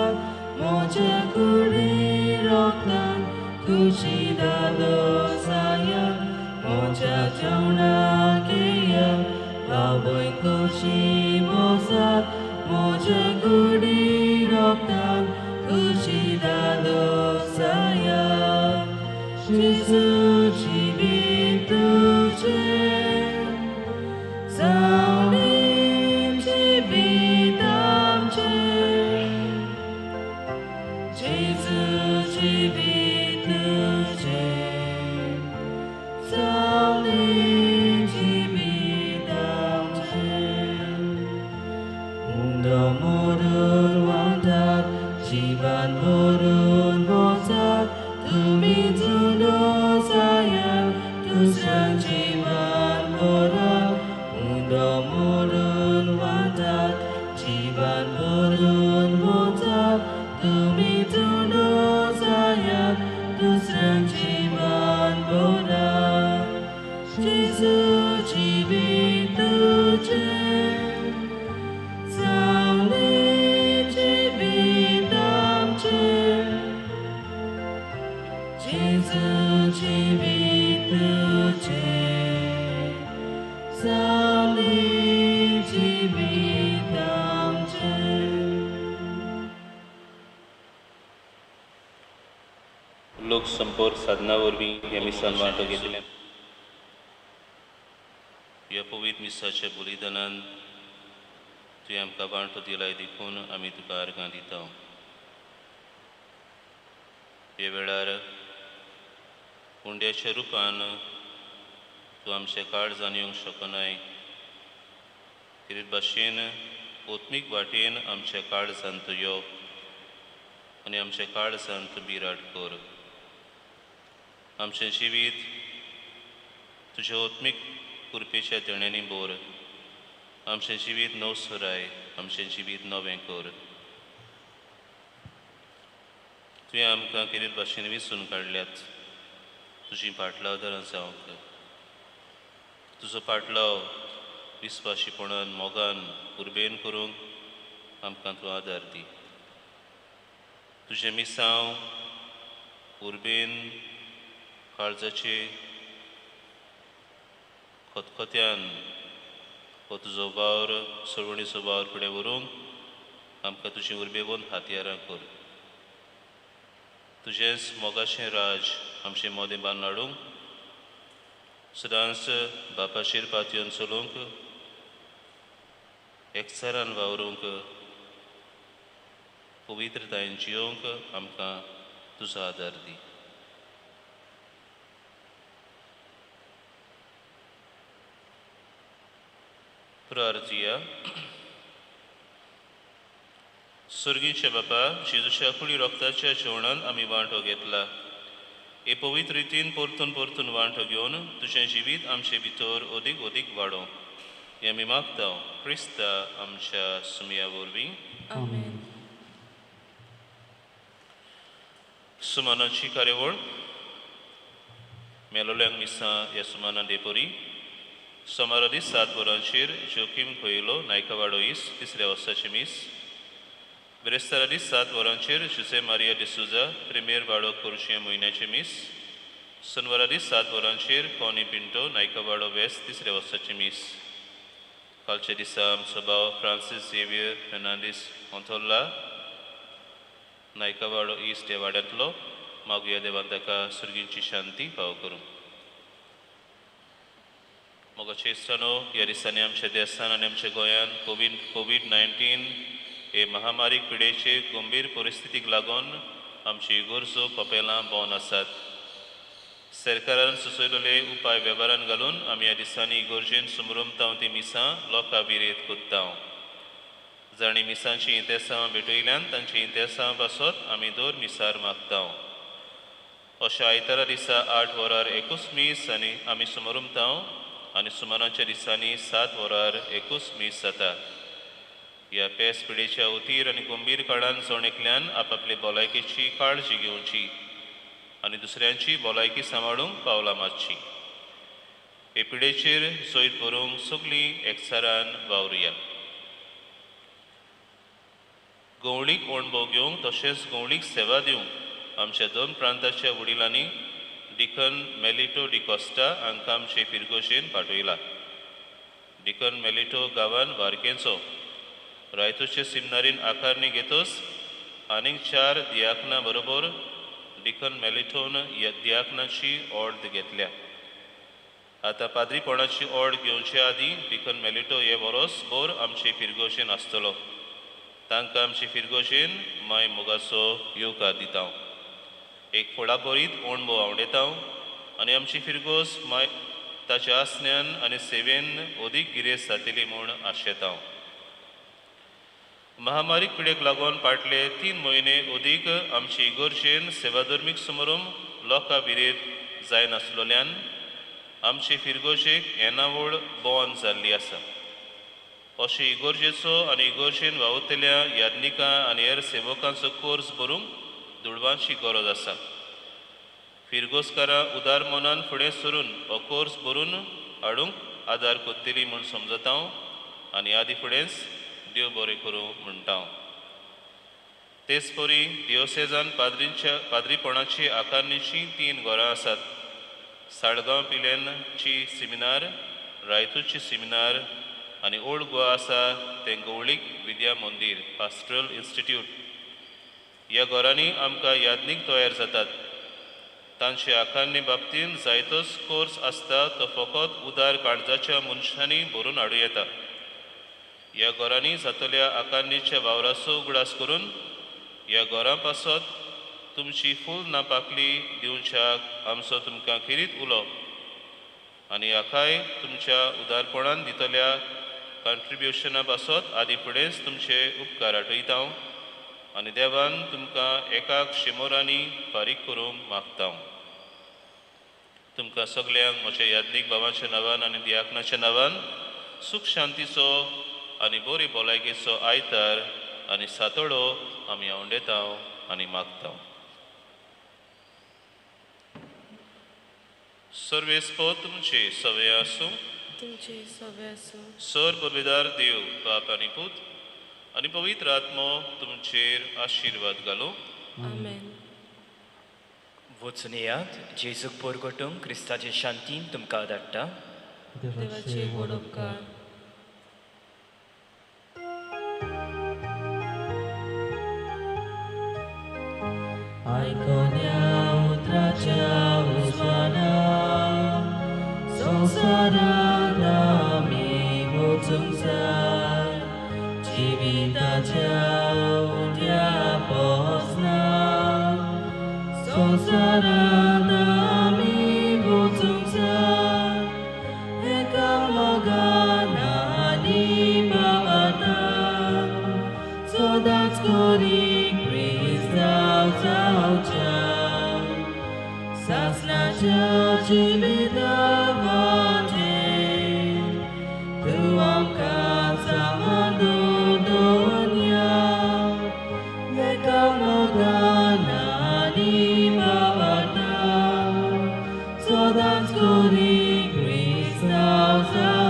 moja kuri roknan kushi dalo saya moja jona kia baboy kushi bosa moja kuri roknan kushi dalo saya Jesus jibin tuje Zalim cibitam cię, Jezus cibitu cię, Zalim cibitam cię. Undang murun wantat, ciban murun bosak, Tumi tuno sayang, tusang ciban murun. Murun watak, ciban murun botak, tumi tuno sayang, tusang ciban bodak. Jesus cibitu cię, Zalim cibitam cię, Jesus cibitu cię. Zalim cibitam cię. लोक संपर्क साधना वरवीं ह्या मिसान वांटो घेतले. ह्या पवित्र मिसाच्या बलिदानान तुवें आमकां वांटो दिलाय देखून आमी तुका अर्गां दिता. हे वेळार हुंड्याच्या रुपान तूं आमचे काळजान येवंक शकनाय. कितें भाशेन ओत्मीक वाटेन आमच्या काळजांत यो आनी आमच्या काळजांत बिराड कर. आमचें जिवीत तुज्या ओत्मीक कृपेच्या देण्यांनी बोर. आमचें जिवीत नव सुराय, आमचें जिवीत नवें कर. तुवें आमकां कितें भाशेन विसरून काडल्यात. तुजी पाटलावदारां जावंक, तुजो पाटलाव विस्वाशीपणान मोगान उर्बेन करूंक आमकां तूं आदार दी. तुजें मिसांव उर्बेन काळजाचे खतखत्यान हो तुजो वावर सोडवणीचो वावर फुडें व्हरूंक आमकां तुजी उर्बेवून हातयारां कर. तुजेंच मोगाचें राज आमचें मोदें बांदून हाडूंक सदांच बापाचेर पातयेवन चलोवंक एकचारान वावरूंक पवित्रतायेन जियोंक आमकां तुजो आदार दी. प्रार्थया. स्वर्गीचे बापा, जेजूच्या कुडी रोगताच्या जेवणान आमी वांटो घेतला. हे पवित्र रितीन परतून परतून वांटो घेवन तुजें जिवीत आमचे भितर ओदीक ओदीक वाडो हें आमी मागता क्रिस्ता आमच्या सुमया वरवीं. आमेन. सुमानाची कार्यावळ मेलोल्यांक मिसां ह्या सुमाना देपोरी सोमारा दीस 7 वरांचेर जोकीम खंयलो नायकावाडो इस तिसऱ्या वर्साचे मीस. बिरेस्तारा दीस 7 वरांचेर जुसे मारिया डिसुजा प्रिमियर वाडो कोरशे म्हयन्याचे मीस. सोनवारा दीस 7 वरांचेर कॉनी पिंटो नायकावाडो वेस्ट तिसऱ्या वर्साचे मीस. कालच्या दिसा आमचो भाव Francis Xavier Fernandes ऑन्थोल्ला Naikawado east ह्या वाड्यांतलो. मागुया देवान ताका सुर्गींची शांती फाव करूं. मोगाचे इश्टानो, ह्या दिसांनी आमच्या देशान आनी आमच्या गोंयान कोविड-19 हे महामारीक पिडेचे गंभीर परिस्थितीक लागून आमची गरजो कपेलां बंद आसात. सरकारान सुचयलेले उपाय वेव्हारान घालून आमी ह्या दिसांनी इगोर्जेन सुमरमतांव ती मिसां लोकां बिरेत कोत्तांव. जाणी मिसांची इंतेसां भेटयल्यान तांची इंतेसां पासत आमी दर मिसार मागतांव. अशा आयतारा दिसा 8 वरार 21 मीस आनी आमी सुमरमतांव आनी सुमाराच्या दिसांनी 7 वरार 21 मीस जाता. ह्या पेस पिडेच्या उतीर आनी गंभीर काळान जण एकल्यान आपआपले भलायकेची काळजी घेवची आनी दुसऱ्यांची भलायकी सांबाळूंक पावलां मारची. हे पिडेचेर सोयत करूंक सगळीं एकचारान वावरुया. गवळीक अणभव घेवंक तशेंच गवळीक सेवा दिवंक आमच्या 2 प्रांताच्या वडिलांनी डिकन मेलिटो डिकोस्टा हांकां आमचे फिरगोशेन पाठयला. डिकन मेलिटो गांवान वारकेचो रायतोचे सिमनारीन आकारणी घेतोच आनीक 4 दियाकना बरोबर डिकन मेलिटोन ह्या दियाकनाची ऑर्ड घेतल्या. आतां पाद्रीपणाची ऑर्ड घेवचे आदीं डिकन मेलिटो हे वरोस भर आमचे फिरगोशेन आसतलो. तांकां आमचे फिरगोशेन माय मोगाचो येवकार दिता. एक फळाबरीत अणभव आवडेतां आनी आमची फिरगोस माय ताच्या आसण्यान आनी सेवेन ओदीक गिरेस्त जातली म्हूण आशेतां. महामारीक पिडेक लागून फाटले 3 म्हयने ओदीक आमची इगोर्जेन सेवाधर्मीक समारंभ लोकां बिरेत जायनासलोल्यान आमचे फिरगोशेक येणावळ बंद जाल्ली आसा. अशे इगोर्जेचो आनी इगोर्जेन वावुरतल्या याज्ञिकां आनी हेर सेवकांचो कोर्स भरूंक दुडवांची गरज आसा. फिरगोसकारां उदार मनान फुडें सरून हो कोर्स भरून हाडूंक आदार कोत्तली म्हूण समजतां आनी आदी फुडेंच देव बरें करूं म्हणटा. तेच परी दियोसेजान पाद्रीपणाची आकारणीची 3 घरां आसात. साळगांव पिलेनची सेमिनार, रायतूची सेमिनार आनी ओल्ड गोवा आसा तें गवळीक विद्या मंदिर पास्टरल इन्स्टिट्यूट. ह्या घरांनी आमकां याज्ञीक तयार जातात. तांचे आकारणी बाबतींत जायतोच कोर्स आसता तो फकत उदार काळजाच्या मनशांनी भरून हाडूं येता. ह्या घरांनी जातल्या आकारणीच्या वावराचो उगडास करून ह्या घरां पासत तुमची फूल नापाकली दिवच्याक आमचो तुमकां खेरीत उलो आनी आखाय तुमच्या उदारपणान दितल्या कॉन्ट्रिब्युशना पासत आदी फुडेंच तुमचे उपकार आठयता आनी देवान तुमकां एकाक शेमोरांनी फारीक करूंक मागता. तुमकां सगल्यांक म्हज्या याज्ञीक भावाच्या नांवान आनी दियाकनाच्या नांवान सुख शांतीचो आनी बरी भलायकेचो आयतार आनी सातोडो आमी आवंडेता आनी मागता. सर्वेस्पो तुमचे सवय आसूं, तुमचे सवे आसूं. सर पविदार देव बाप आनी पूत आनी पवित्र आत्मो तुमचेर आशिर्वाद घालो. आमेन. वचून येयात, जेजूक परगटूंक क्रिस्ताचे शांतीन तुमकां धाडटा. देवाचे व्हड उपकार. आयकोन्या उतराच्या उजवाना संवसारांत आमी वचूंक जाय. जिविताच्या उंट्या पोसना संवसारांत आमी वचूंक जाय. एकामेकान आनी भावार्थान सदांच करी क्रिस्तांव जावच्या. सासणाच्या जिविता वाटेन तूं आमकां सांबाळ दवरया. एकामेकान आनी भावार्थान सदांच करी क्रिस्तांव जावच्या.